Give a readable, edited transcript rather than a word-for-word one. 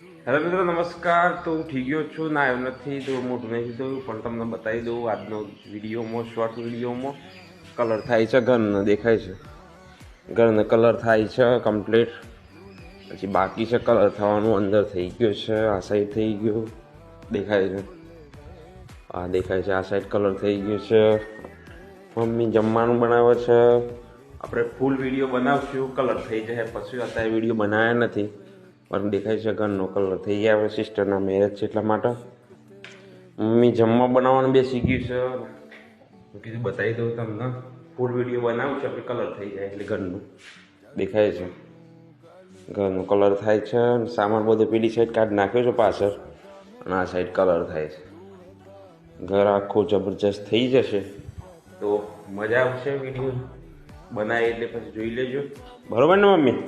Hello મિત્રો નમસ્કાર. તો હું થઈ ગયો છું, ના આવ્યો નથી તો મોટું નહીં થયું, પણ તમને બતાવી દઉં આજનો વિડીયોમાં, શોર્ટ વિડીયોમાં કલર થાય છે ઘરનો, દેખાય છે ઘરનો કલર થાય છે કમ્પ્લીટ. પછી બાકી છે કલર થવાનું, અંદર થઈ ગયો છે, આ સાઈડ થઈ ગયો, દેખાય છે, આ દેખાય છે, આ સાઈડ કલર થઈ ગયો છે. મમ્મી જમવાનું બનાવે છે, આપણે ફૂલ વિડીયો બનાવશું, કલર થઈ જાય પછી. અત્યારે વિડીયો બનાવ્યા નથી પણ દેખાય છે ઘરનો કલર થઈ ગયા. હવે સિસ્ટરના મેરેજ છે એટલા માટે મમ્મી જમવા બનાવવાનું બેસી ગયું છે. હું કીધું બતાવી દઉં તમને, ફૂલ વિડીયો બનાવું છે આપણે, કલર થઈ જાય એટલે ઘરનું દેખાય છે, ઘરનો કલર થાય છે. સામાન બધો પેલી સાઈડ કાઢી નાખ્યો છે પાછળ, અને આ સાઈડ કલર થાય છે. ઘર આખું જબરજસ્ત થઈ જશે તો મજા આવશે. વિડીયો બનાવે એટલે પછી જોઈ લેજો, બરોબર ને મમ્મી?